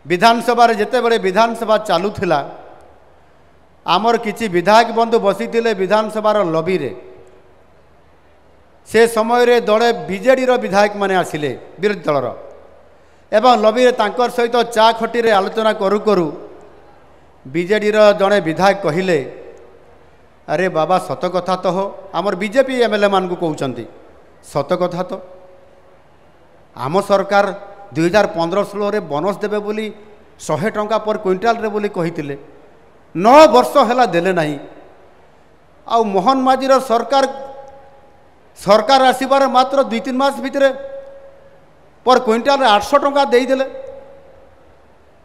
विधानसभा जितेबले विधानसभा चलुला आमर किसी विधायक बंधु बसी विधानसभार लबी रे से समय रे दले बीजेडी विधायक माने आसिले विरोधी दलर एवं लबी रे तांकर सहित चा खटी रे आलोचना करू करू बीजेडी जड़े विधायक कहिले अरे बाबा सत कथा तो हो आमर बीजेपी एमएलए मान को कहते सत कथा तो आम सरकार 2015-16 रे बोनस देबे बोली 100 टंका पर क्विंटाल रे बोली कहितिले 9 वर्ष हैला देले नहीं आ मोहन माझी सरकार सरकार आसीबार मात्र 2-3 मास भितरे पर क्विंटाल 800 टंका देदेले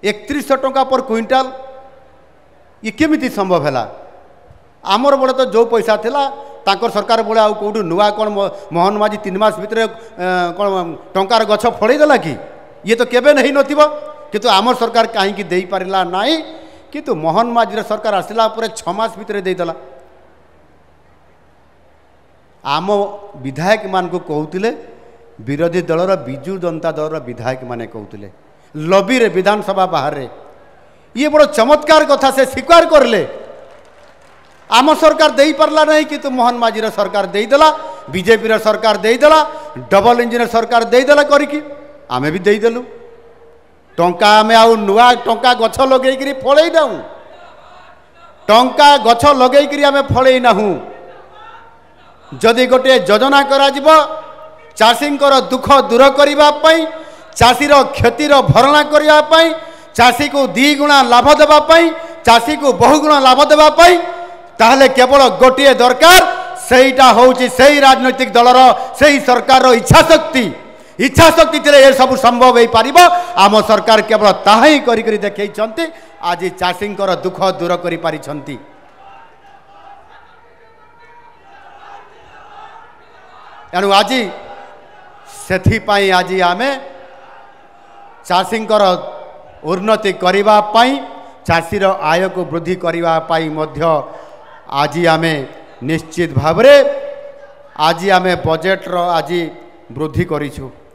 3100 टंका पर क्विंटाल ये केमिति संभव है आमर बड़े तो जो पैसा थिला तांकर सरकार बड़े आउ कौटू नुआ कौन मोहन माझी 3 मास भितर कौन टंकार गछ फड़ेदेला कि ये तो केबे नहीं नथिबो किंतु आमर सरकार कहीं दे पारिला नहीं किंतु मोहन माझी सरकार आसला 6 मास भितर देदेला आम विधायक मान को कहते विरोधी दलर विजु जनता दलर विधायक माने कहते लबी रे विधानसभा बाहर रे ये बड़ चमत्कार कथा से स्वीकार करले आम सरकार दे पारला नहीं किंतु मोहन माझी सरकार देदेला बीजेपी सरकार देदेला डबल इंजिन सरकार देदेला करिकी आमे भी देदेलु टंका आमे आउ नुआ टंका गछ लगेइकरी फळेई दाऊ टंका गछ लगेइकरी आमे फळेई नाहु जदि गोटे योजना करा जिवो चाषींकर दुख दूर करबा पई चाषीर क्षतिर भरणा करबा पई चाषी को 2 गुणा लाभ देबा पई चाषी को बहुगुणा लाभ देबा पई ताहले केवल गोटे दरकार सेटा होउची सेही राजनैतिक दलर सेही सरकार इच्छा शक्ति थिले ए सब संभव हो पारिबो आम सरकार केवल ताहा ही करी करी देखैछंती आज चाषींकर दुख दूर करि पारिछंती एणु आज से आज आमे चाषींकर उन्नति करबा पाई चाषीर आय को वृद्धि करबा पाई मध्य आज आमे निश्चित भाव रे आज आमे बजेट रो आज वृद्धि करिछु।